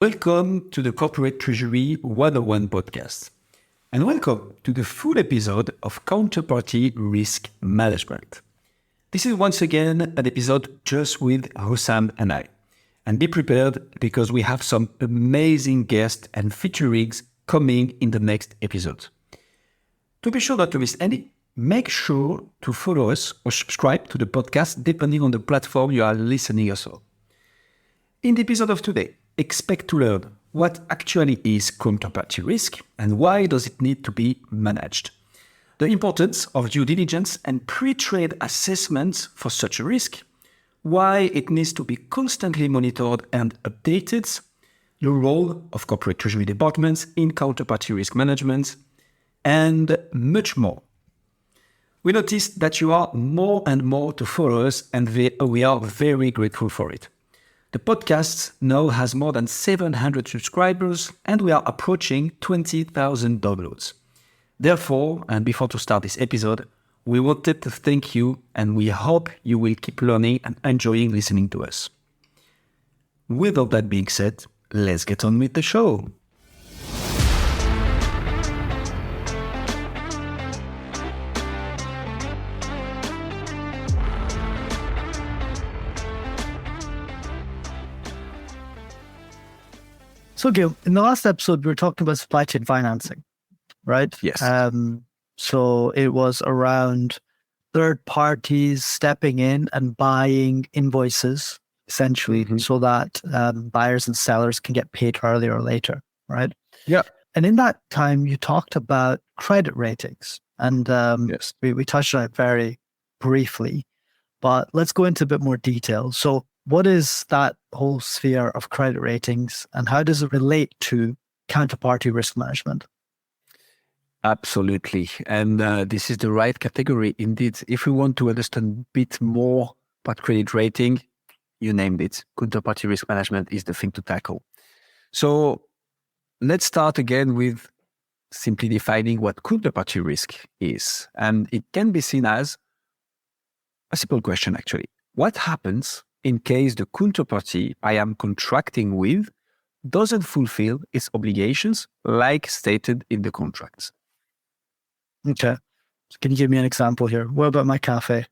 Welcome to the Corporate Treasury 101 podcast, and welcome to the full episode of Counterparty Risk Management. This is once again an episode just with Hussam and I. And be prepared because we have some amazing guests and featurings coming in the next episode. To be sure not to miss any, make sure to follow us or subscribe to the podcast depending on the platform you are listening us on. In the episode of today, expect to learn what actually is counterparty risk and why does it need to be managed. The importance of due diligence and pre-trade assessments for such a risk, why it needs to be constantly monitored and updated, the role of corporate treasury departments in counterparty risk management, and much more. We noticed that you are more and more to follow us and we are very grateful for it. The podcast now has more than 700 subscribers and we are approaching 20,000 downloads. Therefore, and before to start this episode, we wanted to thank you and we hope you will keep learning and enjoying listening to us. With all that being said, let's get on with the show. So, Gil, in the last episode, we were talking about supply chain financing, right? Yes. So it was around third parties stepping in and buying invoices, essentially, so that buyers and sellers can get paid earlier or later, right? Yeah. And in that time, you talked about credit ratings. And Yes. we touched on it very briefly, but let's go into a bit more detail. So what is that whole sphere of credit ratings and how does it relate to counterparty risk management? Absolutely. And this is the right category indeed. If we want to understand a bit more about credit rating, you named it. Counterparty risk management is the thing to tackle. So let's start again with simply defining what counterparty risk is. And it can be seen as a simple question, actually. What happens in case the counterparty I am contracting with doesn't fulfill its obligations like stated in the contracts? Okay. So can you give me an example here? What about my cafe?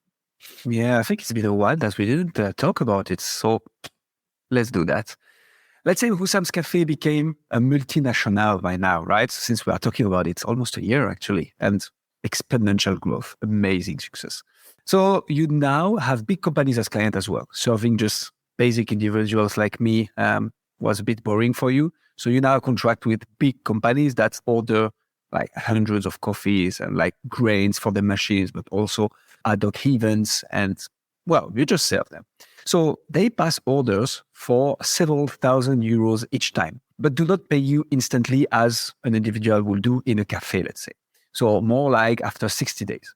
Yeah, I think it's been a while that we didn't talk about it. So let's do that. Let's say Hussam's Cafe became a multinational by now, right? Since we are talking about it, almost a year actually, and exponential growth, amazing success. So you now have big companies as clients as well. Serving just basic individuals like me was a bit boring for you. So you now contract with big companies that order like hundreds of coffees and like grains for the machines, but also ad hoc events and, well, you just serve them. So they pass orders for several thousand euros each time, but do not pay you instantly as an individual will do in a cafe, let's say. So more like after 60 days.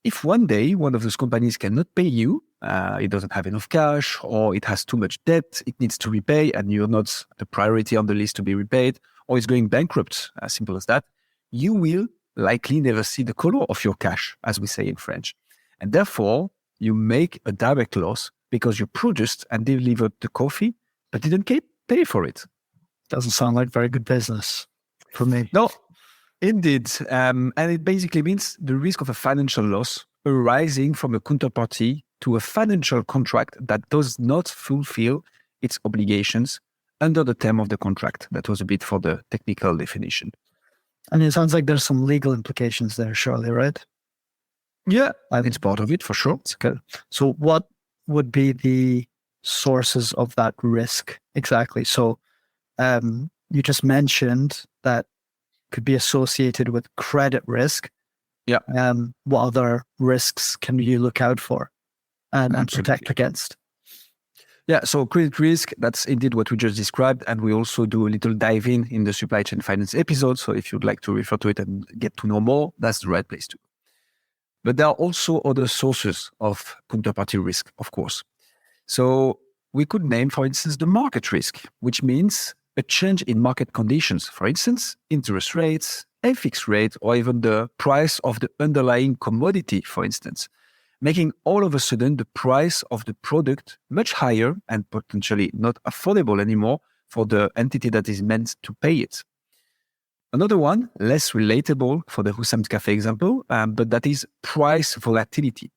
If one day one of those companies cannot pay you, it doesn't have enough cash or it has too much debt, it needs to repay and you're not the priority on the list to be repaid, or it's going bankrupt, as simple as that, you will likely never see the color of your cash, as we say in French. And therefore, you make a direct loss because you produced and delivered the coffee, but didn't pay for it. Doesn't sound like very good business for me. No, indeed. And it basically means the risk of a financial loss arising from a counterparty to a financial contract that does not fulfill its obligations under the term of the contract. That was a bit for the technical definition. And it sounds like there's some legal implications there, surely, right? Yeah, it's part of it for sure. Okay. So what would be the sources of that risk exactly? So you just mentioned that could be associated with credit risk. Yeah. What other risks can you look out for and protect against? Yeah, so credit risk, that's indeed what we just described. And we also do a little dive in the supply chain finance episode. So if you'd like to refer to it and get to know more, that's the right place to go. But there are also other sources of counterparty risk, of course. So we could name, for instance, the market risk, which means a change in market conditions. For instance, interest rates, FX rate, or even the price of the underlying commodity, for instance. making all of a sudden the price of the product much higher and potentially not affordable anymore for the entity that is meant to pay it. Another one, less relatable for the Hussams Cafe example, but that is price volatility.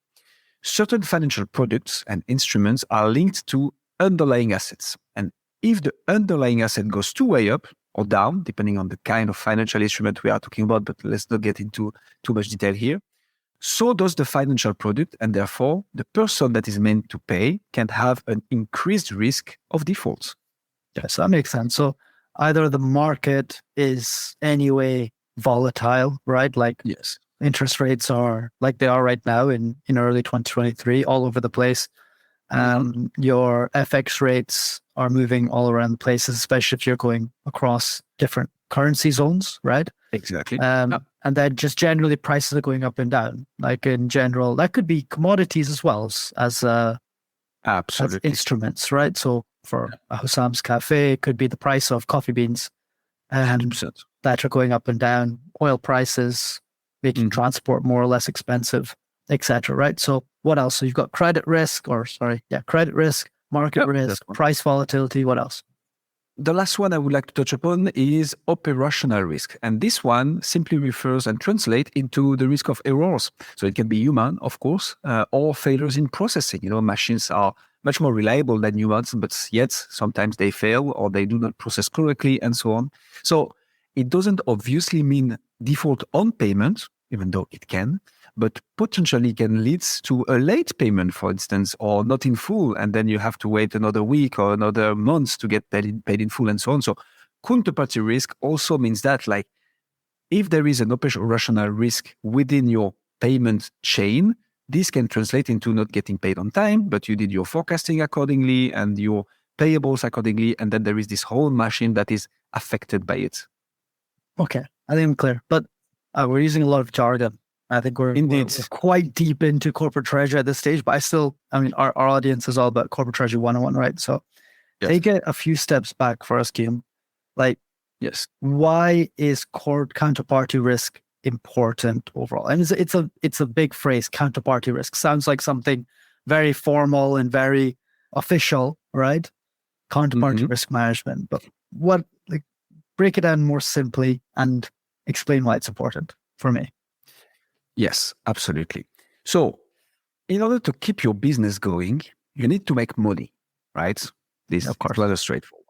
Certain financial products and instruments are linked to underlying assets. And if the underlying asset goes too way up or down, depending on the kind of financial instrument we are talking about, but let's not get into too much detail here, so does the financial product, and therefore the person that is meant to pay can have an increased risk of default. Yes, that makes sense. So either the market is anyway volatile, right? Like Yes. interest rates are like they are right now in early 2023, all over the place. Your FX rates are moving all around the place, especially if you're going across different currency zones, right? Exactly. And then just generally prices are going up and down. Like in general, that could be commodities as well as Absolutely. instruments, right? So for a Hussam's Cafe, it could be the price of coffee beans that are going up and down, oil prices, making transport more or less expensive, etc. Right? So what else? So you've got credit risk, market risk, price volatility. What else? The last one I would like to touch upon is operational risk. And this one simply refers and translates into the risk of errors. So it can be human, of course, or failures in processing. Machines are much more reliable than humans, but yet sometimes they fail or they do not process correctly and so on. So it doesn't obviously mean default on payment, even though it can, but potentially can lead to a late payment, for instance, or not in full, and then you have to wait another week or another month to get paid in full and so on. So counterparty risk also means that, like, if there is an operational risk within your payment chain, this can translate into not getting paid on time, but you did your forecasting accordingly and your payables accordingly, and then there is this whole machine that is affected by it. Okay, I think I'm clear, but we're using a lot of jargon. I think we're quite deep into corporate treasury at this stage, but our audience is all about corporate treasury 101, right? So take it a few steps back for us, Guillaume. Why is counterparty risk important overall? And it's a big phrase, counterparty risk. Sounds like something very formal and very official, right? Counterparty risk management. But break it down more simply and explain why it's important for me. Yes, absolutely. So in order to keep your business going, you need to make money, right? This is rather straightforward.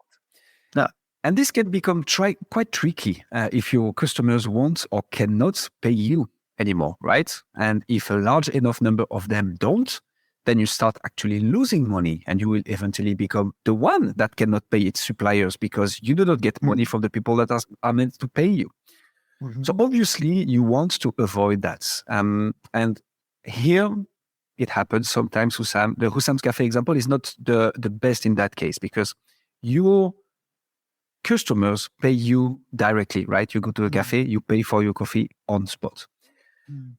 Now, and this can become quite tricky if your customers won't or cannot pay you anymore, right? And if a large enough number of them don't, then you start actually losing money and you will eventually become the one that cannot pay its suppliers because you do not get money from the people that are meant to pay you. So obviously you want to avoid that. And here it happens sometimes. The Hussam's Cafe example is not the best in that case because your customers pay you directly, right? You go to a cafe, you pay for your coffee on spot.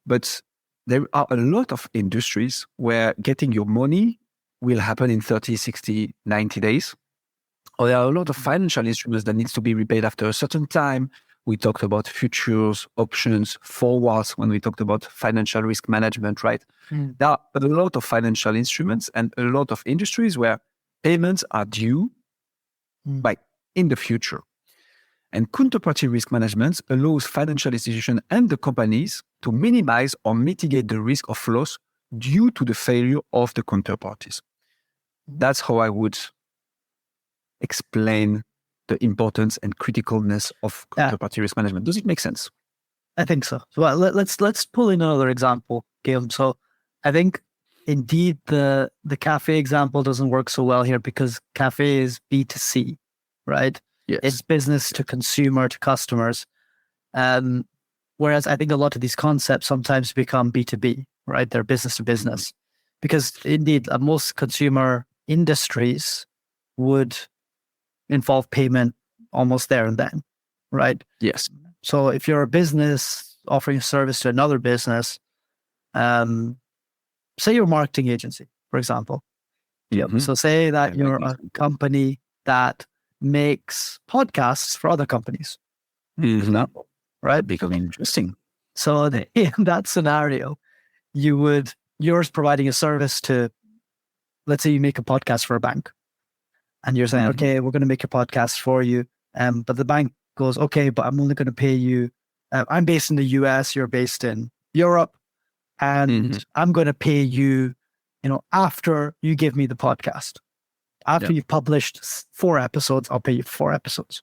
But there are a lot of industries where getting your money will happen in 30, 60, 90 days. Or there are a lot of financial instruments that needs to be repaid after a certain time. We talked about futures, options, forwards when we talked about financial risk management, right? There are a lot of financial instruments and a lot of industries where payments are due in the future. And counterparty risk management allows financial institutions and the companies to minimize or mitigate the risk of loss due to the failure of the counterparties. That's how I would explain the importance and criticalness of counterparty risk management. Does it make sense? I think so. Well, let's pull in another example, Guillaume. So I think indeed the cafe example doesn't work so well here because cafe is B2C, right? Yes. It's business to consumer, to customers. Whereas I think a lot of these concepts sometimes become B2B, right? They're business to business. Because indeed, most consumer industries would involve payment almost there and then, right? Yes. So if you're a business offering a service to another business, say you're a marketing agency, for example. So say that you're a company that makes podcasts for other companies. Right? Becoming interesting. So in that scenario, yours providing a service to, let's say you make a podcast for a bank. and you're saying, okay, we're going to make your podcast for you. But the bank goes, okay, but I'm only going to pay you. I'm based in the US, you're based in Europe, and I'm going to pay you, after you give me the podcast. After you've published 4 episodes, I'll pay you 4 episodes.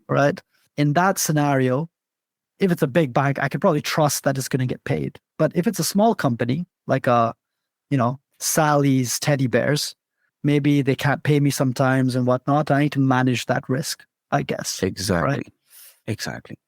Right? In that scenario, if it's a big bank, I could probably trust that it's going to get paid. But if it's a small company, like Sally's Teddy Bears, maybe they can't pay me sometimes and whatnot. I need to manage that risk, I guess. Exactly. Right? Exactly.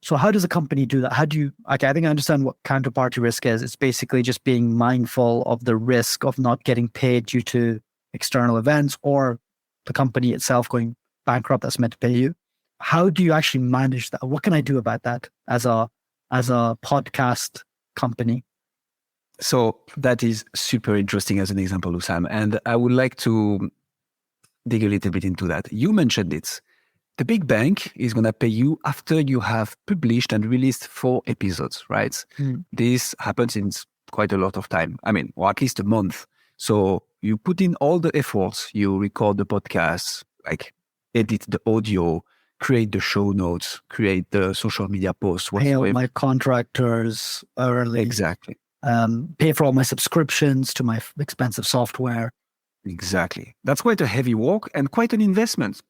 So how does a company do that? How do you, okay, I think I understand what counterparty risk is. It's basically just being mindful of the risk of not getting paid due to external events or the company itself going bankrupt that's meant to pay you. How do you actually manage that? What can I do about that as a podcast company? So that is super interesting as an example, Usam. And I would like to dig a little bit into that. You mentioned it. The big bank is going to pay you after you have published and released 4 episodes, right? This happens in quite a lot of time. I mean, or at least a month. So you put in all the efforts, you record the podcast, like edit the audio, create the show notes, create the social media posts. Pay out my contractors early. Exactly. Pay for all my subscriptions to my expensive software. Exactly. That's quite a heavy work and quite an investment.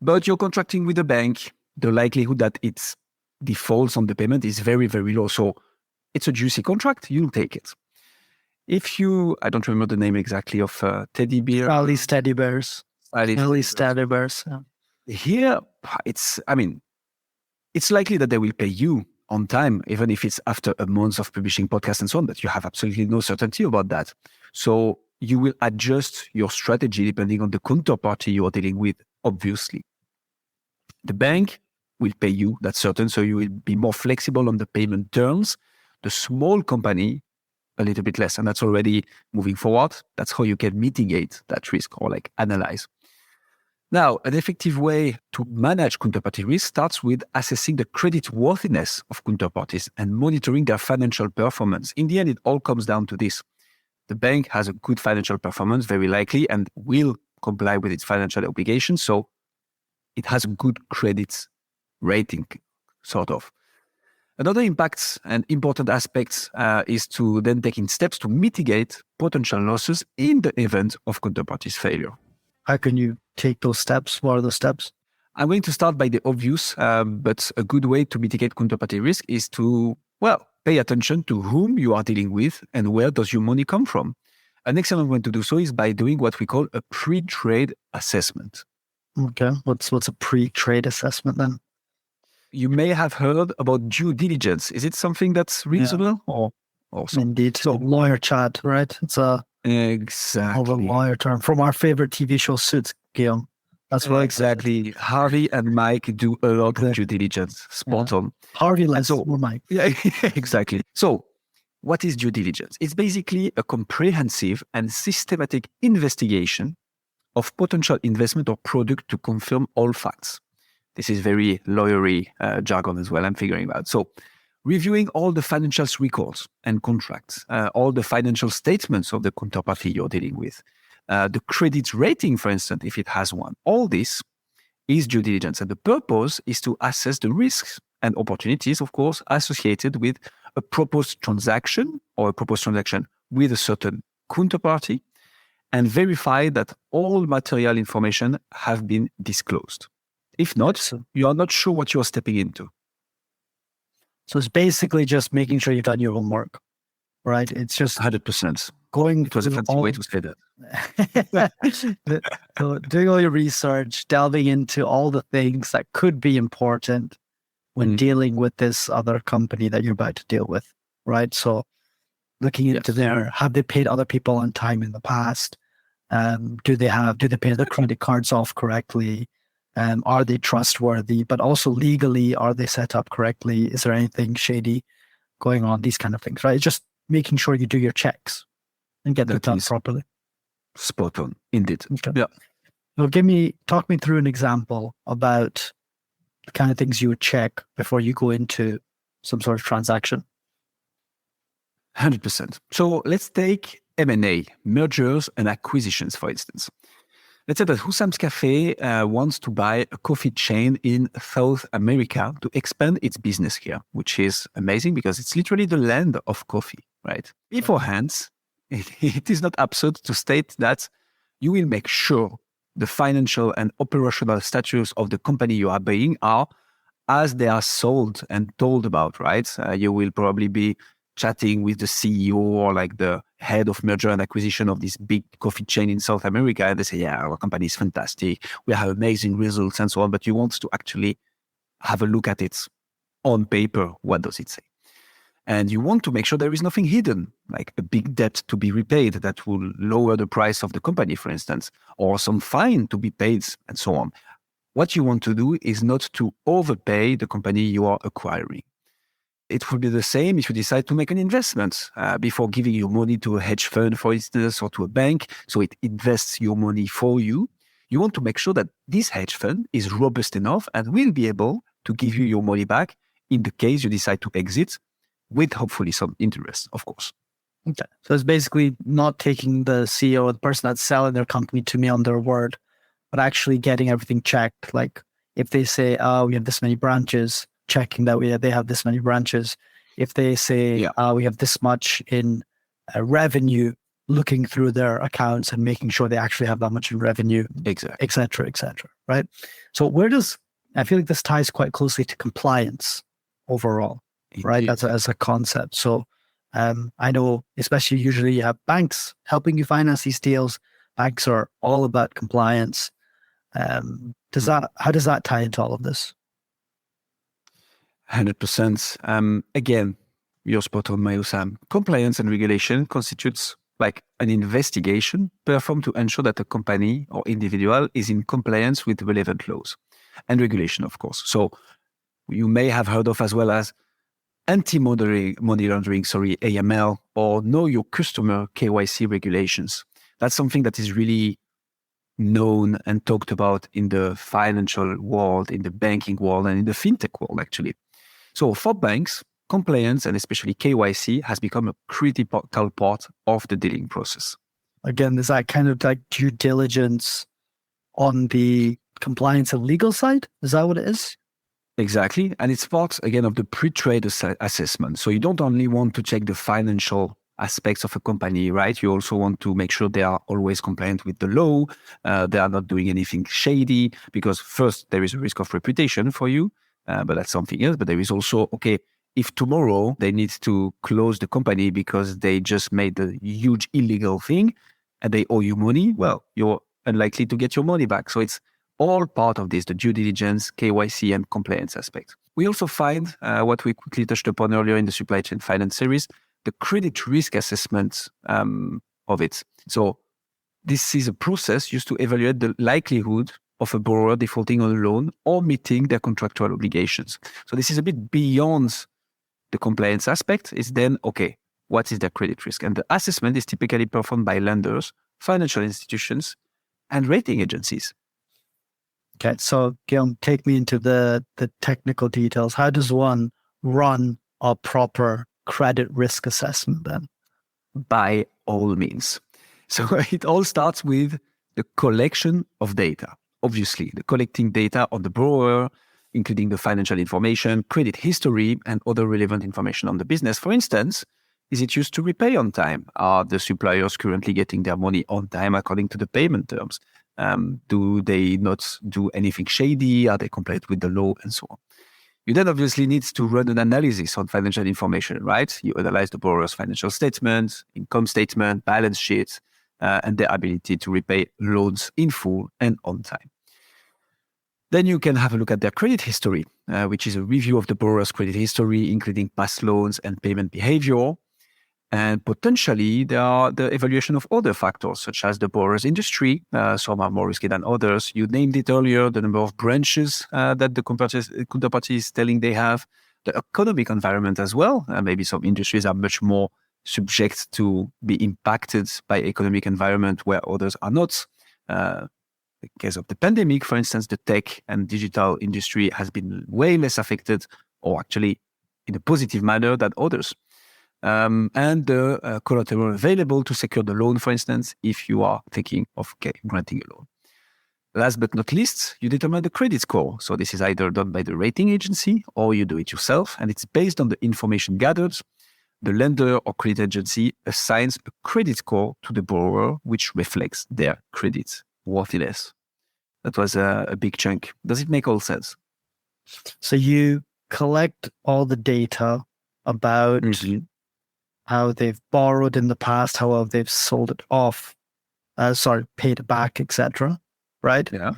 But you're contracting with a bank. The likelihood that it defaults on the payment is very, very low. So it's a juicy contract. You'll take it. If you, I don't remember the name exactly of Teddy Bear. Sally's Teddy Bears. Sally's Teddy Bears. Yeah. Here, it's likely that they will pay you on time, even if it's after a month of publishing podcasts and so on, but you have absolutely no certainty about that. So you will adjust your strategy depending on the counterparty you are dealing with, obviously. The bank will pay you, that's certain, so you will be more flexible on the payment terms. The small company, a little bit less, and that's already moving forward. That's how you can mitigate that risk or analyze. Now, an effective way to manage counterparty risk starts with assessing the credit worthiness of counterparties and monitoring their financial performance. In the end, it all comes down to this. The bank has a good financial performance, very likely, and will comply with its financial obligations. So it has a good credit rating, sort of. Another impact and important aspect is to then taking steps to mitigate potential losses in the event of counterparty's failure. How can you take those steps? What are the steps? I'm going to start by the obvious, but a good way to mitigate counterparty risk is to, pay attention to whom you are dealing with and where does your money come from. An excellent way to do so is by doing what we call a pre-trade assessment. Okay. What's a pre-trade assessment then? You may have heard about due diligence. Is it something that's reasonable or so? Indeed. So lawyer chat, right? It's exactly a lawyer term from our favorite TV show, Suits, Guillaume. That's what exactly. Harvey and Mike do a lot of due diligence. Spot on. Harvey less or Mike. Yeah, exactly. So what is due diligence? It's basically a comprehensive and systematic investigation of potential investment or product to confirm all facts. This is very lawyery jargon as well, I'm figuring out. So reviewing all the financial records and contracts, all the financial statements of the counterparty you're dealing with, the credit rating, for instance, if it has one. All this is due diligence. And the purpose is to assess the risks and opportunities, of course, associated with a proposed transaction or a proposed transaction with a certain counterparty, and verify that all material information have been disclosed. If not, you are not sure what you are stepping into. So it's basically just making sure you've done your homework, right? It's just 100%. Going. It was a fancy way to say that. So doing all your research, delving into all the things that could be important when dealing with this other company that you're about to deal with, right? So looking into have they paid other people on time in the past? Do they pay their credit cards off correctly? Are they trustworthy? But also legally, are they set up correctly? Is there anything shady going on? These kind of things, right? Just making sure you do your checks and get that done properly. Spot on, indeed. Okay. Yeah. So talk me through an example about the kind of things you would check before you go into some sort of transaction. 100%. So let's take M&A, mergers and acquisitions, for instance. Let's say that Husam's Cafe wants to buy a coffee chain in South America to expand its business here, which is amazing because it's literally the land of coffee, right? Beforehand, it is not absurd to state that you will make sure the financial and operational status of the company you are buying are as they are sold and told about, right? You will probably be chatting with the CEO or like the head of merger and acquisition of this big coffee chain in South America. And they say, yeah, our company is fantastic. We have amazing results and so on. But you want to actually have a look at it on paper. What does it say? And you want to make sure there is nothing hidden, like a big debt to be repaid that will lower the price of the company, for instance, or some fine to be paid and so on. What you want to do is not to overpay the company you are acquiring. It would be the same if you decide to make an investment before giving your money to a hedge fund, for instance, or to a bank. So it invests your money for you. You want to make sure that this hedge fund is robust enough and will be able to give you your money back in the case you decide to exit with hopefully some interest, of course. Okay. So it's basically not taking the CEO or the person that's selling their company to me on their word, but actually getting everything checked. Like if they say, oh, we have this many branches, checking that they have this many branches. If they say we have this much in revenue, looking through their accounts and making sure they actually have that much in revenue, exactly, et cetera, right? So I feel like this ties quite closely to compliance overall, right? As a concept. So I know, especially usually you have banks helping you finance these deals. Banks are all about compliance. How does that tie into all of this? 100%. Again, you're spot on, Mayusam. Compliance and regulation constitutes like an investigation performed to ensure that a company or individual is in compliance with relevant laws and regulation, of course. So you may have heard of as well as anti-money laundering, AML, or know your customer KYC regulations. That's something that is really known and talked about in the financial world, in the banking world, and in the fintech world, actually. So for banks, compliance and especially KYC has become a critical part of the dealing process. Again, is that kind of like due diligence on the compliance and legal side? Is that what it is? Exactly. And it's part, again, of the pre-trade assessment. So you don't only want to check the financial aspects of a company, right? You also want to make sure they are always compliant with the law. They are not doing anything shady, because first, there is a risk of reputation for you, but that's something else. But there is also, if tomorrow they need to close the company because they just made a huge illegal thing and they owe you money, well, you're unlikely to get your money back. So it's all part of this, the due diligence, KYC, and compliance aspect. We also find what we quickly touched upon earlier in the supply chain finance series, the credit risk assessment of it. So this is a process used to evaluate the likelihood of a borrower defaulting on a loan or meeting their contractual obligations. So this is a bit beyond the compliance aspect. It's then, what is their credit risk? And the assessment is typically performed by lenders, financial institutions, and rating agencies. Okay, so Guillaume, take me into the technical details. How does one run a proper credit risk assessment then? By all means. So it all starts with the collection of data. Obviously, the collecting data on the borrower, including the financial information, credit history, and other relevant information on the business. For instance, is it used to repay on time? Are the suppliers currently getting their money on time according to the payment terms? Do they not do anything shady? Are they compliant with the law? And so on. You then obviously need to run an analysis on financial information, right? You analyze the borrower's financial statements, income statement, balance sheets, and their ability to repay loans in full and on time. Then you can have a look at their credit history, which is a review of the borrower's credit history, including past loans and payment behavior. And potentially, there are the evaluation of other factors, such as the borrower's industry. Some are more risky than others. You named it earlier, the number of branches that the counterparty is telling they have, the economic environment as well. Maybe some industries are much more subject to be impacted by economic environment where others are not. In the case of the pandemic, for instance, the tech and digital industry has been way less affected, or actually in a positive manner than others. And the collateral available to secure the loan, for instance, if you are thinking of granting a loan. Last but not least, you determine the credit score. So this is either done by the rating agency or you do it yourself. And it's based on the information gathered. The lender or credit agency assigns a credit score to the borrower, which reflects their credit worthiness. That was a big chunk. Does it make all sense? So you collect all the data about how they've borrowed in the past, how they've sold it off, paid it back, etc. Right? Yeah.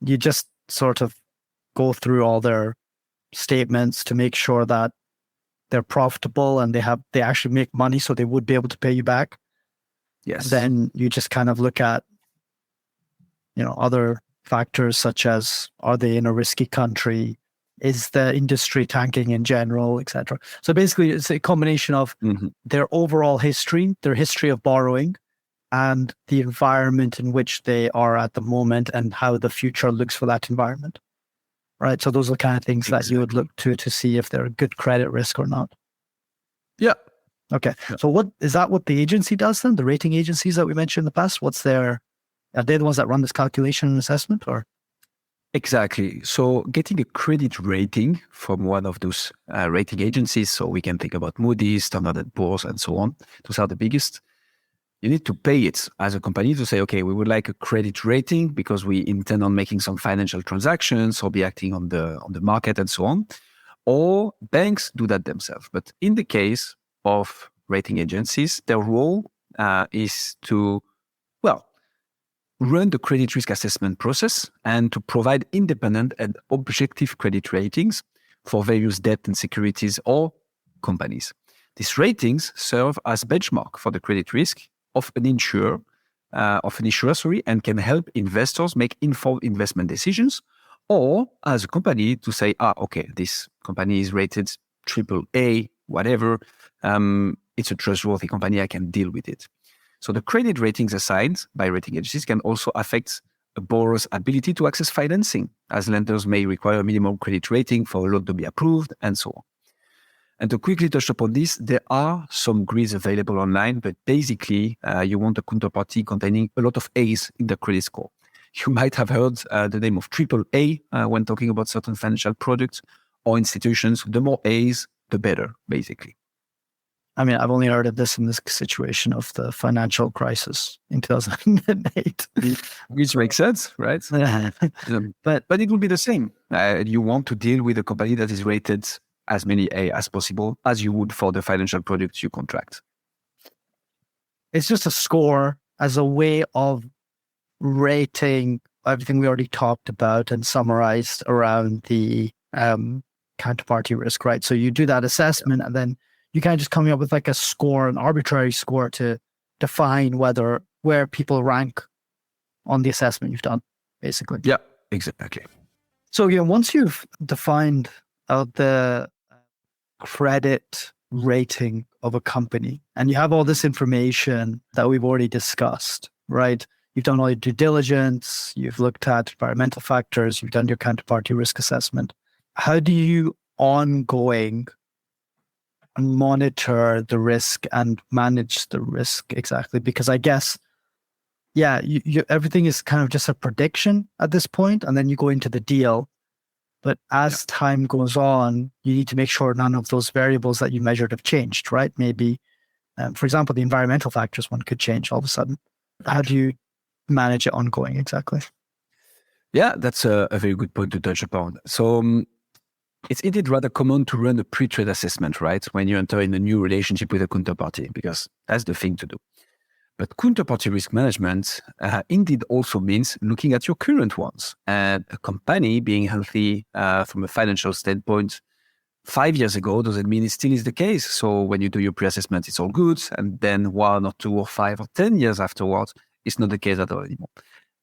You just sort of go through all their statements to make sure that they're profitable and they actually make money, so they would be able to pay you back. Yes. Then you just kind of look at, other factors such as, are they in a risky country? Is the industry tanking in general, etc. So basically, it's a combination of their overall history, their history of borrowing, and the environment in which they are at the moment and how the future looks for that environment. Right. So those are the kind of things that you would look to see if they're a good credit risk or not. Yeah. Okay. Yeah. So what the agency does then? The rating agencies that we mentioned in the past, are they the ones that run this calculation and assessment, or? Exactly. So getting a credit rating from one of those rating agencies, so we can think about Moody's, Standard & Poor's, and so on. Those are the biggest. You need to pay it as a company to say, okay, we would like a credit rating because we intend on making some financial transactions or be acting on the market and so on. Or banks do that themselves. But in the case of rating agencies, their role is to, run the credit risk assessment process and to provide independent and objective credit ratings for various debt and securities or companies. These ratings serve as benchmark for the credit risk of an insurer, and can help investors make informed investment decisions, or as a company to say, okay, this company is rated AAA, whatever. It's a trustworthy company, I can deal with it. So the credit ratings assigned by rating agencies can also affect a borrower's ability to access financing, as lenders may require a minimum credit rating for a loan to be approved, and so on. And to quickly touch upon this, there are some grids available online, but basically you want a counterparty containing a lot of A's in the credit score. You might have heard the name of AAA when talking about certain financial products or institutions. The more A's, the better, basically. I mean, I've only heard of this in this situation of the financial crisis in 2008. Which makes sense, right? But it will be the same. You want to deal with a company that is rated as many A as possible, as you would for the financial products you contract. It's just a score as a way of rating everything we already talked about and summarized around the counterparty risk, right? So you do that assessment and then you kind of just coming up with like a score, an arbitrary score to define where people rank on the assessment you've done, basically. Yeah, exactly. So once you've defined out the credit rating of a company and you have all this information that we've already discussed, right? You've done all your due diligence, you've looked at environmental factors, you've done your counterparty risk assessment. How do you ongoing monitor the risk and manage the risk exactly? Because I guess, you everything is kind of just a prediction at this point, and then you go into the deal. But as time goes on, you need to make sure none of those variables that you measured have changed, right? Maybe, for example, the environmental factors, one could change all of a sudden. How do you manage it ongoing exactly? Yeah, that's a very good point to touch upon. So it's indeed rather common to run a pre-trade assessment, right? When you enter in a new relationship with a counterparty, because that's the thing to do. But counterparty risk management indeed also means looking at your current ones. And a company being healthy from a financial standpoint 5 years ago doesn't mean it still is the case. So when you do your pre-assessment, it's all good. And then 1 or 2 or 5 or 10 years afterwards, it's not the case at all anymore.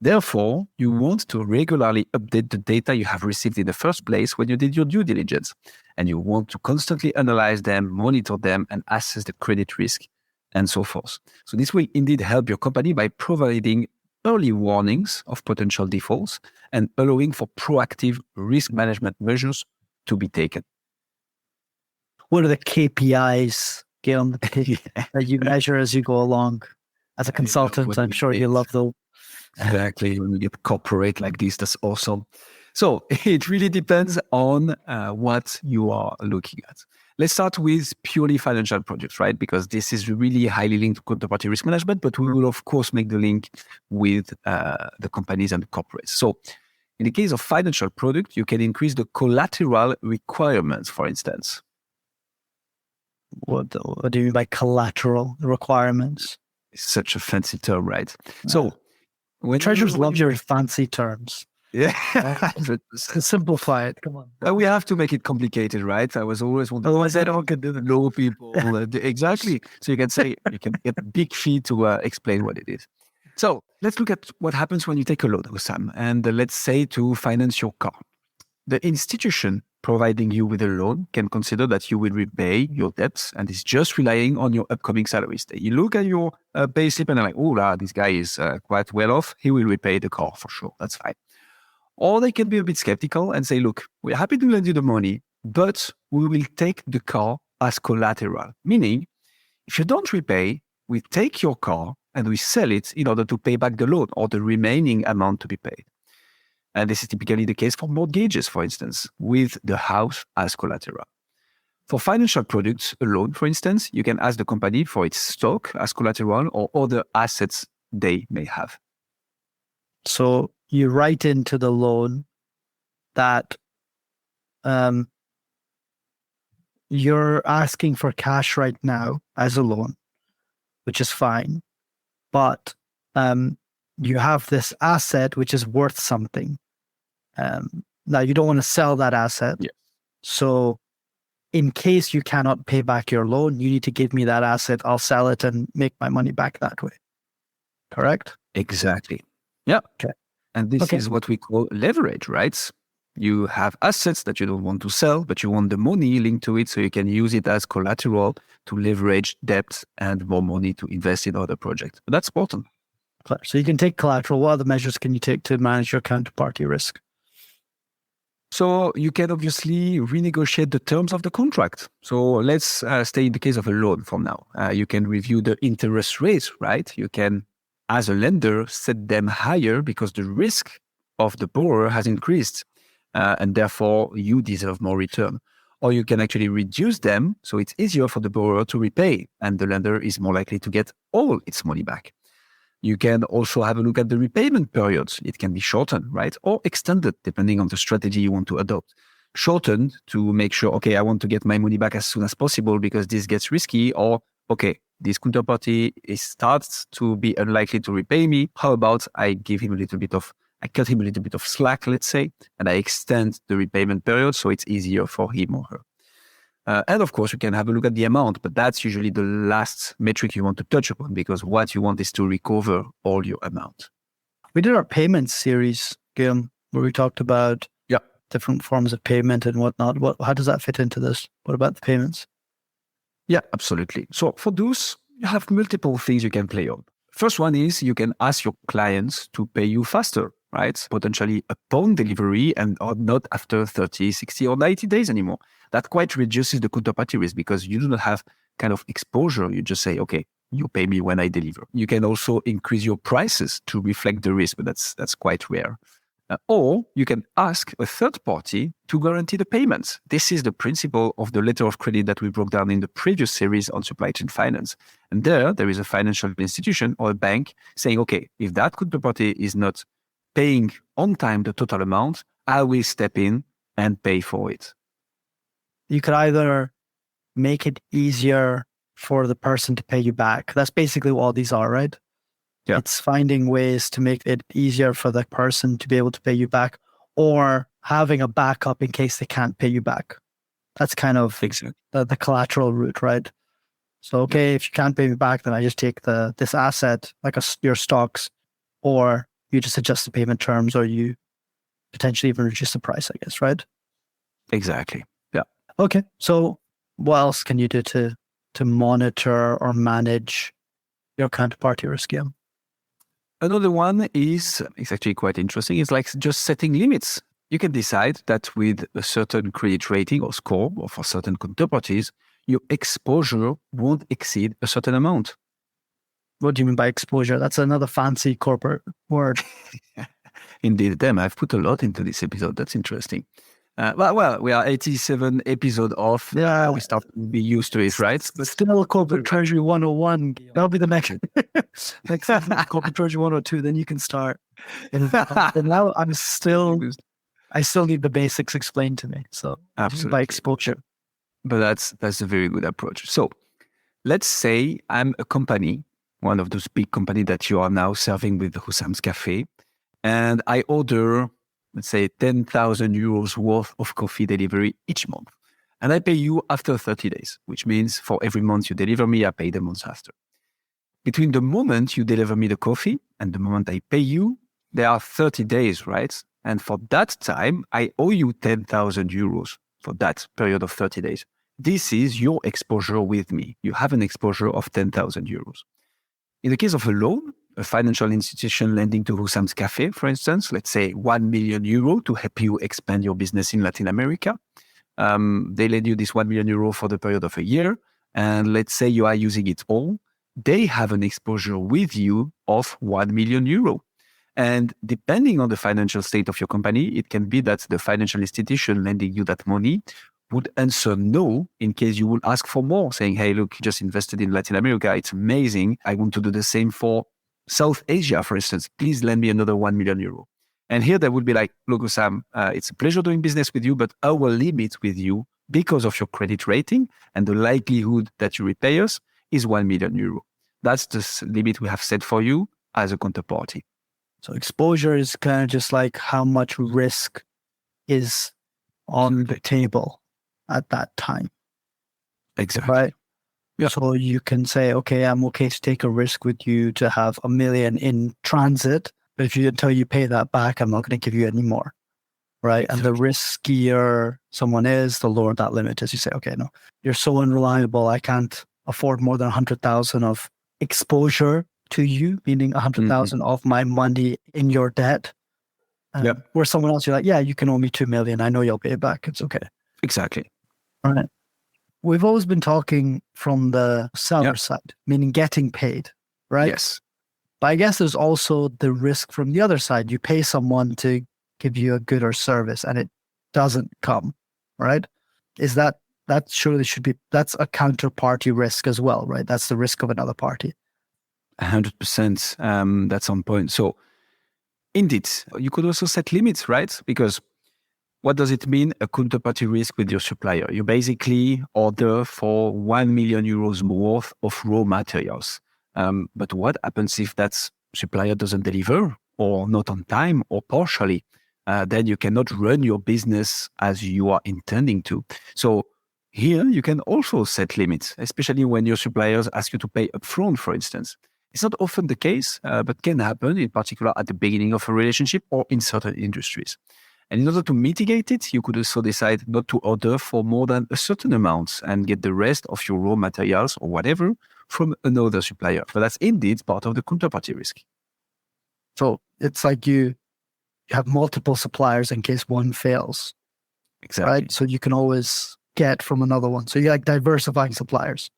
Therefore, you want to regularly update the data you have received in the first place when you did your due diligence. And you want to constantly analyze them, monitor them, and assess the credit risk, and so forth. So this will indeed help your company by providing early warnings of potential defaults and allowing for proactive risk management measures to be taken. What are the KPIs, Guillaume, that you measure as you go along? As a consultant, I'm sure you love those. Exactly. When you get corporate like this, that's awesome. So it really depends on what you are looking at. Let's start with purely financial projects, right? Because this is really highly linked to counterparty risk management, but we will, of course, make the link with the companies and the corporates. So in the case of financial product, you can increase the collateral requirements, for instance. What do you mean by collateral requirements? It's such a fancy term, right? So when Treasurers love your fancy terms. Yeah, Simplify it. Come on. we have to make it complicated, right? I was always wondering. Otherwise, I don't get do the Know people. Exactly. So you can say, you can get a big fee to explain what it is. So let's look at what happens when you take a loan, Sam, and let's say to finance your car. The institution providing you with a loan can consider that you will repay your debts and is just relying on your upcoming salaries. You look at your pay slip and they're like, oh, this guy is quite well off. He will repay the car for sure. That's fine. Or they can be a bit skeptical and say, look, we're happy to lend you the money, but we will take the car as collateral. Meaning, if you don't repay, we take your car and we sell it in order to pay back the loan or the remaining amount to be paid. And this is typically the case for mortgages, for instance, with the house as collateral. For financial products, a loan, for instance, you can ask the company for its stock as collateral or other assets they may have. So you write into the loan that you're asking for cash right now as a loan, which is fine. But you have this asset which is worth something. Now, you don't want to sell that asset. Yeah. So in case you cannot pay back your loan, you need to give me that asset. I'll sell it and make my money back that way. Correct? Exactly. Yeah. Okay. And this is what we call leverage, right? You have assets that you don't want to sell, but you want the money linked to it, so you can use it as collateral to leverage debt and more money to invest in other projects. But that's important. So you can take collateral. What other measures can you take to manage your counterparty risk? So you can obviously renegotiate the terms of the contract. So let's stay in the case of a loan from now. You can review the interest rates, right? You can, as a lender, set them higher because the risk of the borrower has increased and therefore you deserve more return. Or you can actually reduce them so it's easier for the borrower to repay and the lender is more likely to get all its money back. You can also have a look at the repayment periods. It can be shortened, right? Or extended, depending on the strategy you want to adopt. Shortened to make sure, okay, I want to get my money back as soon as possible because this gets risky. Or, okay, this counterparty starts to be unlikely to repay me. How about I cut him a little bit of slack, let's say, and I extend the repayment period so it's easier for him or her. And of course, you can have a look at the amount, but that's usually the last metric you want to touch upon because what you want is to recover all your amount. We did our payments series, Guillaume, where we talked about different forms of payment and whatnot. How does that fit into this? What about the payments? Yeah, absolutely. So for those, you have multiple things you can play on. First one is you can ask your clients to pay you faster, right? Potentially upon delivery and not after 30, 60 or 90 days anymore. That quite reduces the counterparty risk because you do not have kind of exposure. You just say, okay, you pay me when I deliver. You can also increase your prices to reflect the risk, but that's quite rare. Or you can ask a third party to guarantee the payments. This is the principle of the letter of credit that we broke down in the previous series on supply chain finance. And there is a financial institution or a bank saying, okay, if that counterparty is not paying on time the total amount, I will step in and pay for it. You could either make it easier for the person to pay you back. That's basically what all these are, right? Yeah. It's finding ways to make it easier for the person to be able to pay you back or having a backup in case they can't pay you back. That's kind of the collateral route, right? So, okay, if you can't pay me back, then I just take this asset, like your stocks, or you just adjust the payment terms or you potentially even reduce the price, I guess, right? Exactly. Yeah. Okay. So what else can you do to monitor or manage your counterparty risk? Yeah. Another one is actually quite interesting. It's like just setting limits. You can decide that with a certain credit rating or score or for certain counterparties, your exposure won't exceed a certain amount. What do you mean by exposure? That's another fancy corporate word. Indeed, damn, I've put a lot into this episode. That's interesting. Well, we are 87 episode off. Yeah. We start to be used to it, right? But still corporate treasury 101. That'll be the next season, corporate treasury 102. Then you can start. And now I still need the basics explained to me. So Absolutely. By exposure. But that's a very good approach. So let's say I'm a company, one of those big companies that you are now serving with Husam's Cafe, and I order, let's say, 10,000 euros worth of coffee delivery each month. And I pay you after 30 days, which means for every month you deliver me, I pay the month after. Between the moment you deliver me the coffee and the moment I pay you, there are 30 days, right? And for that time, I owe you 10,000 euros for that period of 30 days. This is your exposure with me. You have an exposure of 10,000 euros. In the case of a loan, a financial institution lending to Husam's Cafe, for instance, let's say 1 million euro to help you expand your business in Latin America. They lend you this 1 million euro for the period of a year. And let's say you are using it all. They have an exposure with you of 1 million euro. And depending on the financial state of your company, it can be that the financial institution lending you that money would answer no in case you will ask for more, saying, hey, look, you just invested in Latin America. It's amazing. I want to do the same for South Asia, for instance. Please lend me another 1 million euro. And here they would be like, look, Hussam, it's a pleasure doing business with you, but our limit with you, because of your credit rating and the likelihood that you repay us, is 1 million euro. That's the limit we have set for you as a counterparty. So exposure is kind of just like how much risk is on the table at that time. Exactly. Right? Yeah. So you can say, okay, I'm okay to take a risk with you to have 1 million in transit, but until you pay that back, I'm not going to give you any more. Right? Exactly. And the riskier someone is, the lower that limit is. You say, okay, no, you're so unreliable, I can't afford more than 100,000 of exposure to you, meaning 100,000 of my money in your debt. Where someone else, you're like, yeah, you can owe me 2 million. I know you'll pay it back. It's okay. Exactly. All right. We've always been talking from the seller side, meaning getting paid, right? Yes. But I guess there's also the risk from the other side. You pay someone to give you a good or service and it doesn't come, right? Is that surely should be, that's a counterparty risk as well, right? That's the risk of another party. 100%. That's on point. So indeed, you could also set limits, right? Because what does it mean, a counterparty risk with your supplier? You basically order for 1 million euros worth of raw materials. But what happens if that supplier doesn't deliver or not on time or partially? Then you cannot run your business as you are intending to. So here you can also set limits, especially when your suppliers ask you to pay upfront, for instance. It's not often the case, but can happen, in particular at the beginning of a relationship or in certain industries. And in order to mitigate it, you could also decide not to order for more than a certain amount and get the rest of your raw materials or whatever from another supplier. But that's indeed part of the counterparty risk. So it's like you have multiple suppliers in case one fails. Exactly. Right? So you can always get from another one. So you're like diversifying suppliers.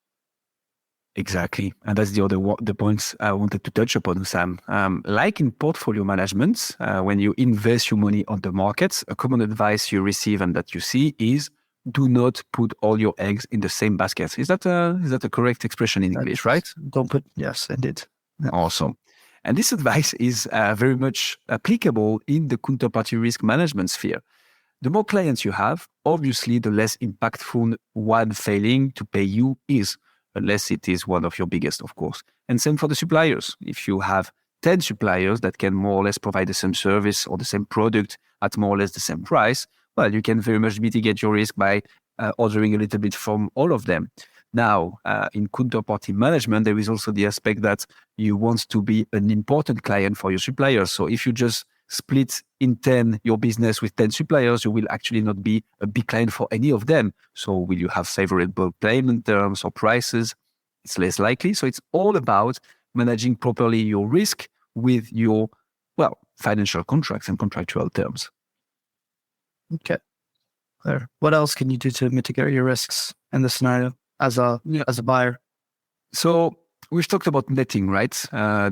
Exactly. And that's the points I wanted to touch upon, Sam. Like in portfolio management, when you invest your money on the markets, a common advice you receive and that you see is do not put all your eggs in the same basket. Is that a correct expression in English, right? Don't put, yes, indeed. Yeah. Awesome. And this advice is very much applicable in the counterparty risk management sphere. The more clients you have, obviously, the less impactful one failing to pay you is, unless it is one of your biggest, of course. And same for the suppliers. If you have 10 suppliers that can more or less provide the same service or the same product at more or less the same price, well, you can very much mitigate your risk by ordering a little bit from all of them. Now, in counterparty management, there is also the aspect that you want to be an important client for your suppliers. So if you just split in 10 your business with 10 suppliers, you will actually not be a big client for any of them. So will you have favorable payment terms or prices? It's less likely. So it's all about managing properly your risk with your, financial contracts and contractual terms. Okay. Clear. What else can you do to mitigate your risks in this scenario as a buyer? So we've talked about netting, right?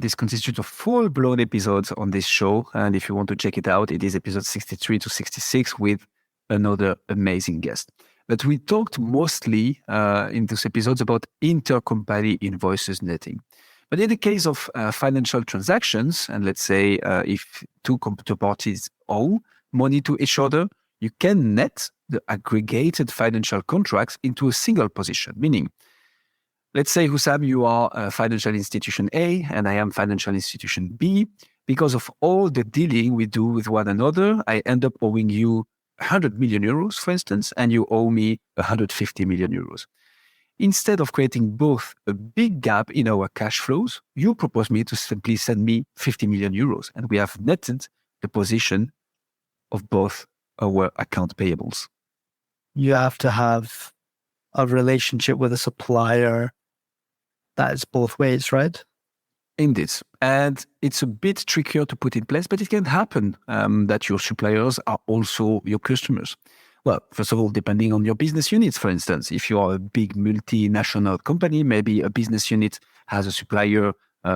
This constitutes of full-blown episodes on this show. And if you want to check it out, it is episode 63 to 66 with another amazing guest. But we talked mostly in these episodes about intercompany invoices netting. But in the case of financial transactions, and let's say if two counterparties owe money to each other, you can net the aggregated financial contracts into a single position, meaning, let's say, Hussam, you are a financial institution A and I am financial institution B. Because of all the dealing we do with one another, I end up owing you 100 million euros, for instance, and you owe me 150 million euros. Instead of creating both a big gap in our cash flows, you propose me to simply send me 50 million euros, and we have netted the position of both our account payables. You have to have a relationship with a supplier that is both ways, right? Indeed. And it's a bit trickier to put in place, but it can happen that your suppliers are also your customers. Well, first of all, depending on your business units, for instance, if you are a big multinational company, maybe a business unit has a supplier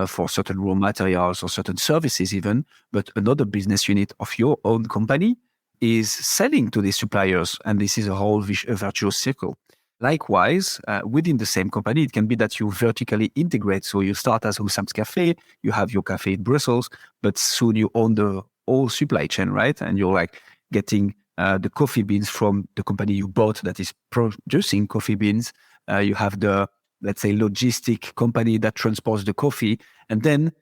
for certain raw materials or certain services even, but another business unit of your own company is selling to these suppliers, and this is a whole virtuous circle. Likewise, within the same company, it can be that you vertically integrate. So you start as Hussam's Cafe, you have your cafe in Brussels, but soon you own the whole supply chain, right? And you're like getting the coffee beans from the company you bought that is producing coffee beans. You have the, let's say, logistic company that transports the coffee. And then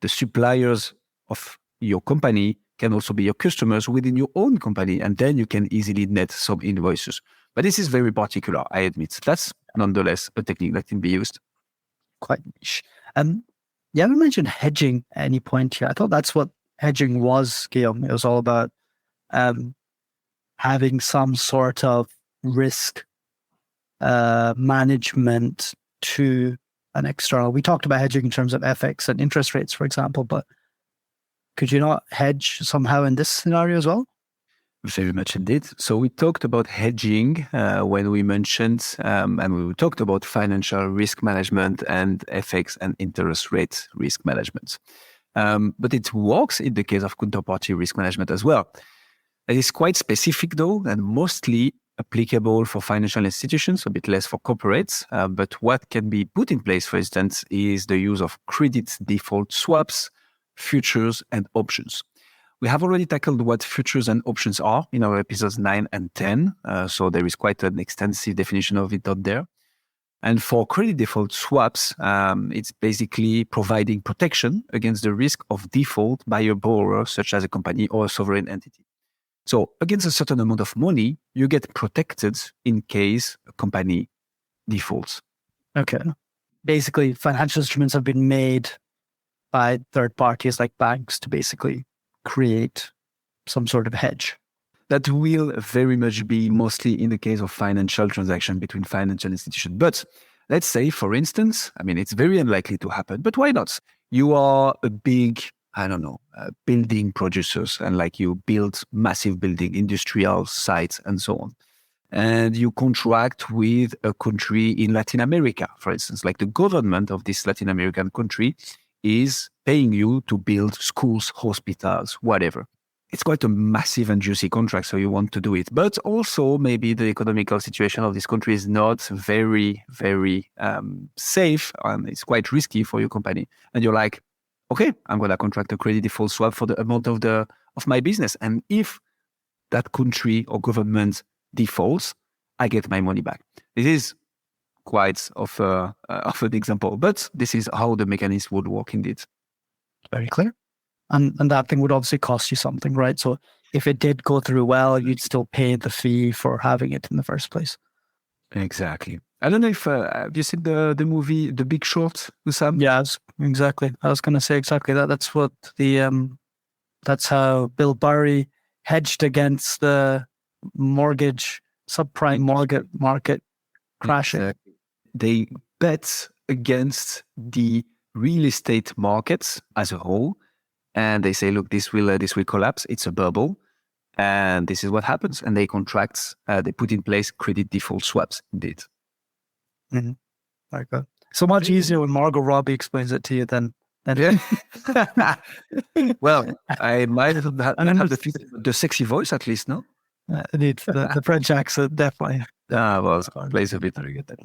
the suppliers of your company can also be your customers within your own company. And then you can easily net some invoices. But this is very particular, I admit. That's nonetheless a technique that can be used. Quite niche. You haven't mentioned hedging at any point here. I thought that's what hedging was, Guillaume. It was all about having some sort of risk management to an external. We talked about hedging in terms of FX and interest rates, for example, but could you not hedge somehow in this scenario as well? Very much indeed. So we talked about hedging when we mentioned, and we talked about financial risk management and FX and interest rate risk management. But it works in the case of counterparty risk management as well. It is quite specific though, and mostly applicable for financial institutions, a bit less for corporates. But what can be put in place, for instance, is the use of credit default swaps, futures, and options. We have already tackled what futures and options are in our episodes 9 and 10. So there is quite an extensive definition of it out there. And for credit default swaps, it's basically providing protection against the risk of default by a borrower, such as a company or a sovereign entity. So against a certain amount of money, you get protected in case a company defaults. Okay. Basically, financial instruments have been made by third parties like banks to basically create some sort of hedge. That will very much be mostly in the case of financial transaction between financial institutions. But let's say, for instance, I mean, it's very unlikely to happen, but why not? You are a big, building producers, and like you build massive building, industrial sites and so on. And you contract with a country in Latin America, for instance, like the government of this Latin American country is paying you to build schools, hospitals, whatever. It's quite a massive and juicy contract, so you want to do it. But also maybe the economical situation of this country is not very, very safe, and it's quite risky for your company. And you're like, okay, I'm going to contract a credit default swap for the amount of my business. And if that country or government defaults, I get my money back. This is quite of an example, but this is how the mechanism would work indeed. Very clear. And that thing would obviously cost you something, right? So if it did go through well, you'd still pay the fee for having it in the first place. Exactly. I don't know if have you seen the movie The Big Short, Hussam? Yeah, exactly. I was going to say exactly that. That's what that's how Bill Burry hedged against the mortgage subprime mortgage market crashing. Exactly. They bet against the real estate markets as a whole, and they say, "Look, this will collapse. It's a bubble." And this is what happens. And they contract, they put in place credit default swaps, indeed. Mm-hmm. Very good. So much easier when Margot Robbie explains it to you than Well, I might have the sexy voice at least, no? the French accent, definitely. Well, plays a bit.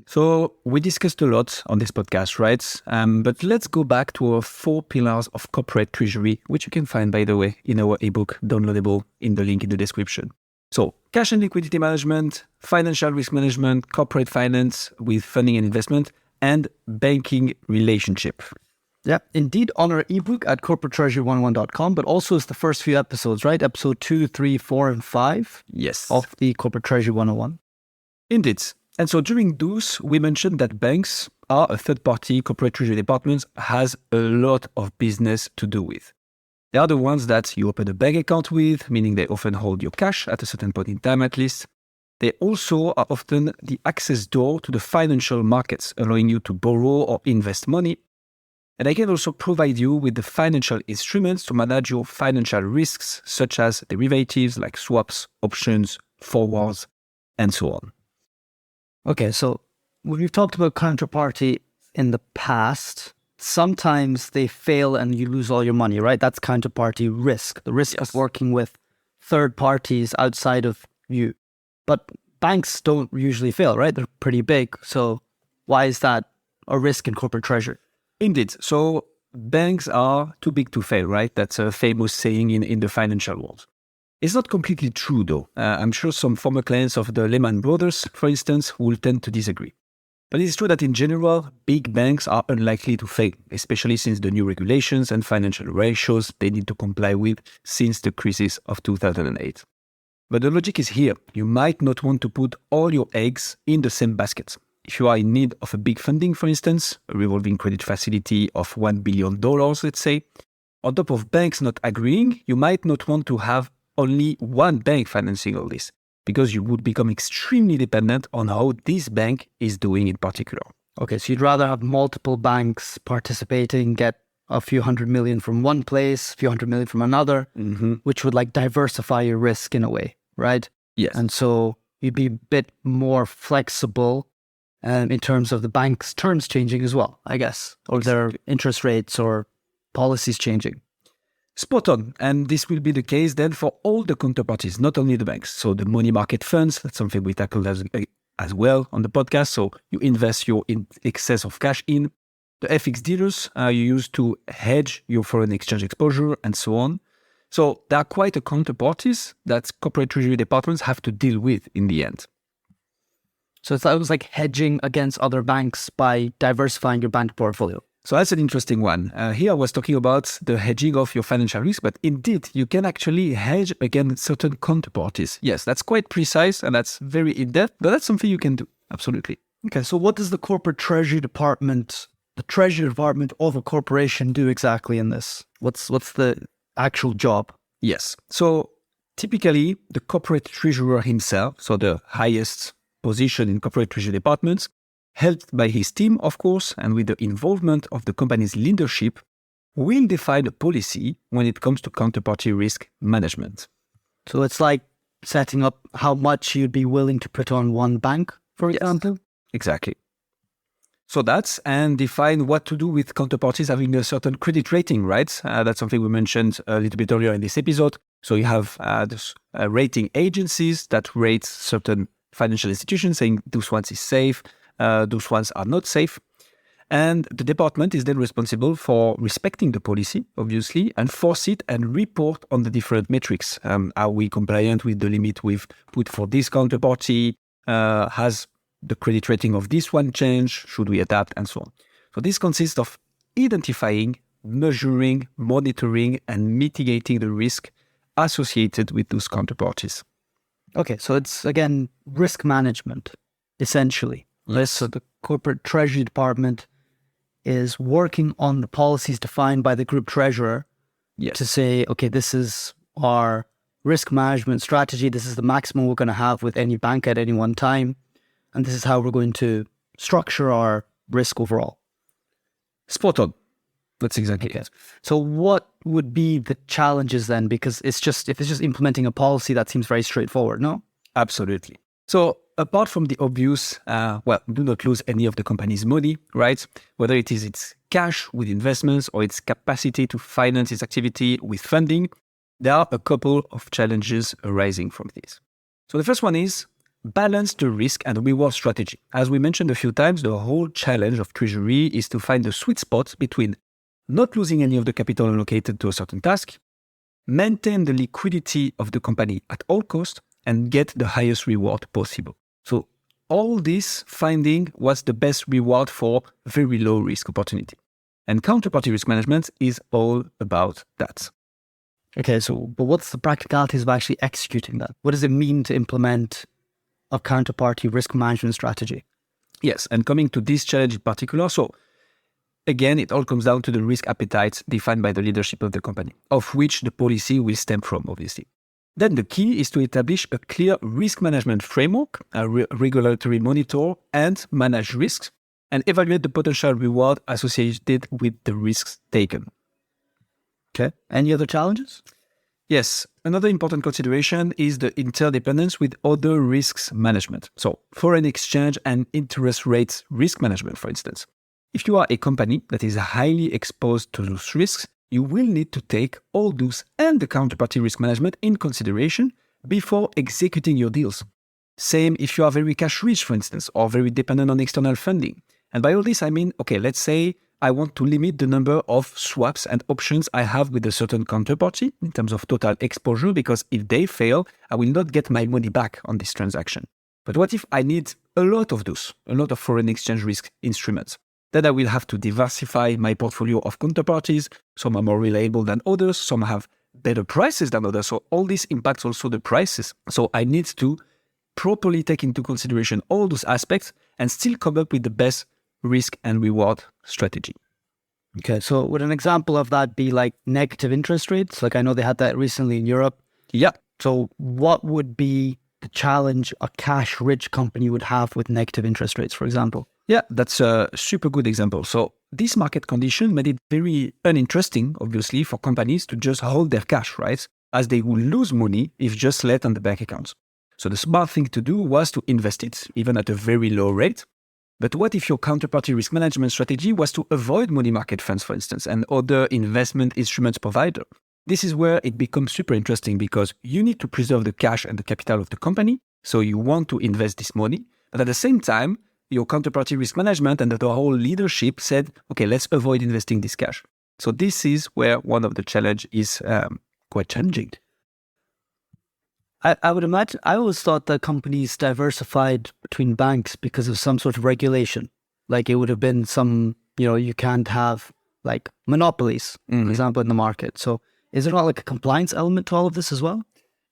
So we discussed a lot on this podcast, right? But let's go back to our 4 pillars of corporate treasury, which you can find, by the way, in our ebook, downloadable in the link in the description. So cash and liquidity management, financial risk management, corporate finance with funding and investment, and banking relationship. Yeah, indeed, on our ebook at corporatetreasury101.com, but also it's the first few episodes, right? Episode 2, 3, 4, and 5. Yes. Of the Corporate Treasury 101. Indeed. And so during those, we mentioned that banks are a third-party corporate treasury department has a lot of business to do with. They are the ones that you open a bank account with, meaning they often hold your cash at a certain point in time at least. They also are often the access door to the financial markets, allowing you to borrow or invest money. And they can also provide you with the financial instruments to manage your financial risks, such as derivatives like swaps, options, forwards, and so on. Okay, so we've talked about counterparty in the past. Sometimes they fail and you lose all your money, right? That's counterparty risk, the risk of working with third parties outside of you. But banks don't usually fail, right? They're pretty big. So why is that a risk in corporate treasury? Indeed. So banks are too big to fail, right? That's a famous saying in the financial world. It's not completely true, though. I'm sure some former clients of the Lehman Brothers, for instance, will tend to disagree. But it's true that in general, big banks are unlikely to fail, especially since the new regulations and financial ratios they need to comply with since the crisis of 2008. But the logic is here. You might not want to put all your eggs in the same basket. If you are in need of a big funding, for instance, a revolving credit facility of $1 billion, let's say, on top of banks not agreeing, you might not want to have only one bank financing all this, because you would become extremely dependent on how this bank is doing in particular. Okay, so you'd rather have multiple banks participating, get a few $100 million from one place, a few $100 million from another, which would like diversify your risk in a way, right? Yes. And so you'd be a bit more flexible in terms of the bank's terms changing as well, I guess, or their interest rates or policies changing. Spot on. And this will be the case then for all the counterparties, not only the banks. So the money market funds, that's something we tackled as well on the podcast. So you invest your excess of cash in. The FX dealers you use to hedge your foreign exchange exposure and so on. So there are quite a counterparties that corporate treasury departments have to deal with in the end. So it's almost like hedging against other banks by diversifying your bank portfolio. So that's an interesting one. Here I was talking about the hedging of your financial risk, but indeed you can actually hedge against certain counterparties. Yes, that's quite precise and that's very in-depth, but that's something you can do. Absolutely. Okay, so what does the corporate treasury department, the treasury department of a corporation do exactly in this? What's the actual job? Yes. So typically the corporate treasurer himself, so the highest position in corporate treasury departments, helped by his team, of course, and with the involvement of the company's leadership, will define a policy when it comes to counterparty risk management. So it's like setting up how much you'd be willing to put on one bank, for example? Exactly. So that's, and define what to do with counterparties having a certain credit rating, right? That's something we mentioned a little bit earlier in this episode. So you have rating agencies that rate certain financial institutions, saying those ones is safe, those ones are not safe. And the department is then responsible for respecting the policy, obviously, and force it and report on the different metrics. Are we compliant with the limit we've put for this counterparty? Has the credit rating of this one changed? Should we adapt? And so on. So this consists of identifying, measuring, monitoring, and mitigating the risk associated with those counterparties. Okay, so it's, again, risk management, essentially. Yes. So the corporate treasury department is working on the policies defined by the group treasurer to say, okay, this is our risk management strategy. This is the maximum we're going to have with any bank at any one time. And this is how we're going to structure our risk overall. Spot on. That's exactly it. So what would be the challenges then? Because if it's just implementing a policy, that seems very straightforward, no? Absolutely. So apart from the obvious, do not lose any of the company's money, right? Whether it is its cash with investments or its capacity to finance its activity with funding, there are a couple of challenges arising from this. So the first one is balance the risk and reward strategy. As we mentioned a few times, the whole challenge of treasury is to find the sweet spot between not losing any of the capital allocated to a certain task, maintain the liquidity of the company at all costs, and get the highest reward possible. So all this finding was the best reward for very low risk opportunity. And counterparty risk management is all about that. Okay, but what's the practicalities of actually executing that? What does it mean to implement a counterparty risk management strategy? Yes, and coming to this challenge in particular, so again, it all comes down to the risk appetite defined by the leadership of the company, of which the policy will stem from, obviously. Then the key is to establish a clear risk management framework, regulatory monitor and manage risks, and evaluate the potential reward associated with the risks taken. Okay. Any other challenges? Yes. Another important consideration is the interdependence with other risks management. So foreign exchange and interest rates risk management, for instance. If you are a company that is highly exposed to those risks, you will need to take all those and the counterparty risk management in consideration before executing your deals. Same if you are very cash rich, for instance, or very dependent on external funding. And by all this, I mean, okay, let's say I want to limit the number of swaps and options I have with a certain counterparty in terms of total exposure, because if they fail, I will not get my money back on this transaction. But what if I need a lot of foreign exchange risk instruments? Then I will have to diversify my portfolio of counterparties. Some are more reliable than others. Some have better prices than others. So all this impacts also the prices. So I need to properly take into consideration all those aspects and still come up with the best risk and reward strategy. Okay, so would an example of that be like negative interest rates? Like I know they had that recently in Europe. Yeah. So what would be the challenge a cash-rich company would have with negative interest rates, for example? Yeah, that's a super good example. So this market condition made it very uninteresting, obviously, for companies to just hold their cash, right? As they will lose money if just let on the bank accounts. So the smart thing to do was to invest it, even at a very low rate. But what if your counterparty risk management strategy was to avoid money market funds, for instance, and other investment instruments provider? This is where it becomes super interesting because you need to preserve the cash and the capital of the company. So you want to invest this money. But at the same time, your counterparty risk management and the whole leadership said, okay, let's avoid investing this cash. So this is where one of the challenge is quite challenging. I would imagine, I always thought that companies diversified between banks because of some sort of regulation. Like it would have been some, you can't have like monopolies, for example, in the market. So is there not like a compliance element to all of this as well?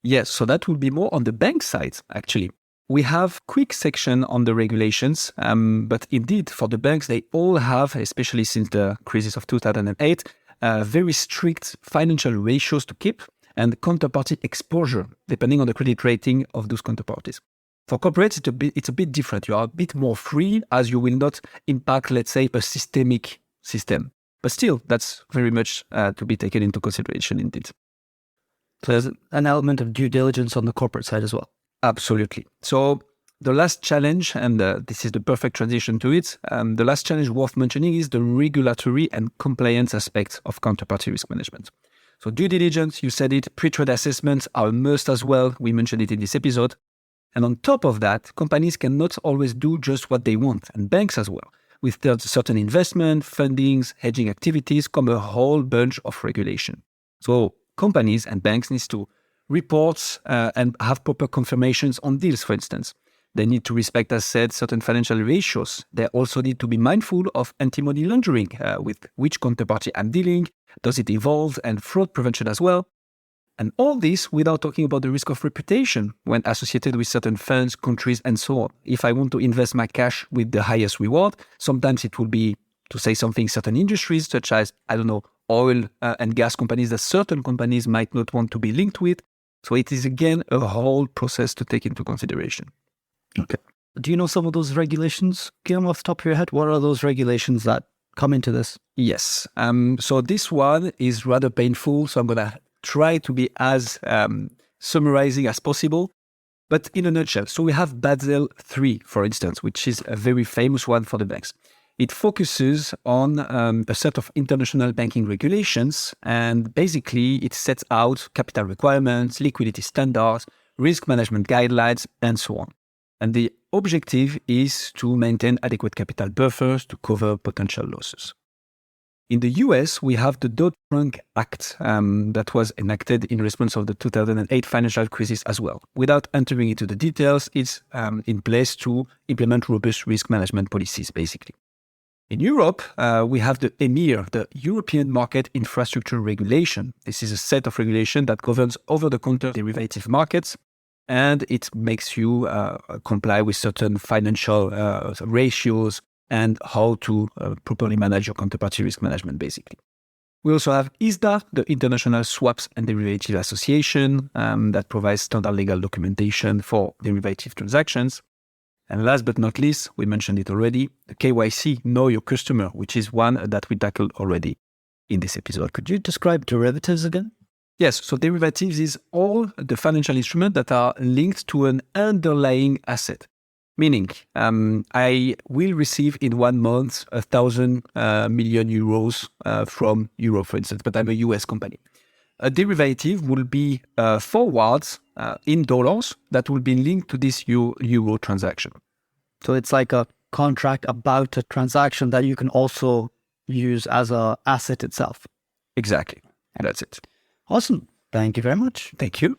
Yes, so that will be more on the bank side, actually. We have quick section on the regulations, but indeed for the banks, they all have, especially since the crisis of 2008, very strict financial ratios to keep and counterparty exposure, depending on the credit rating of those counterparties. For corporates, it's a bit different. You are a bit more free as you will not impact, let's say, a systemic system. But still, that's very much to be taken into consideration indeed. So there's an element of due diligence on the corporate side as well. Absolutely. So the last challenge, and this is the perfect transition to it, the last challenge worth mentioning is the regulatory and compliance aspects of counterparty risk management. So due diligence, you said it, pre-trade assessments are a must as well. We mentioned it in this episode. And on top of that, companies cannot always do just what they want, and banks as well. With certain investment, fundings, hedging activities come a whole bunch of regulation. So companies and banks need to report and have proper confirmations on deals, for instance. They need to respect, as said, certain financial ratios. They also need to be mindful of anti-money laundering, with which counterparty I'm dealing, does it involve, and fraud prevention as well. And all this without talking about the risk of reputation when associated with certain funds, countries, and so on. If I want to invest my cash with the highest reward, sometimes it will be, to say something, certain industries such as, oil and gas companies that certain companies might not want to be linked with. So it is, again, a whole process to take into consideration. Okay. Do you know some of those regulations, Guillaume, off the top of your head? What are those regulations that come into this? Yes. So this one is rather painful. So I'm going to try to be as summarizing as possible. But in a nutshell, so we have Basel III, for instance, which is a very famous one for the banks. It focuses on a set of international banking regulations, and basically it sets out capital requirements, liquidity standards, risk management guidelines, and so on. And the objective is to maintain adequate capital buffers to cover potential losses. In the US, we have the Dodd-Frank Act that was enacted in response of the 2008 financial crisis as well. Without entering into the details, it's in place to implement robust risk management policies, basically. In Europe, we have the EMIR, the European Market Infrastructure Regulation. This is a set of regulation that governs over-the-counter derivative markets, and it makes you comply with certain financial ratios and how to properly manage your counterparty risk management, basically. We also have ISDA, the International Swaps and Derivative Association, that provides standard legal documentation for derivative transactions. And last but not least, we mentioned it already, the KYC, Know Your Customer, which is one that we tackled already in this episode. Could you describe derivatives again? Yes, so derivatives is all the financial instruments that are linked to an underlying asset. Meaning, I will receive in 1 month 1,000 million euros from Europe, for instance, but I'm a US company. A derivative will be forwards in dollars that will be linked to this euro transaction. So it's like a contract about a transaction that you can also use as an asset itself. Exactly. And that's it. Awesome. Thank you very much. Thank you.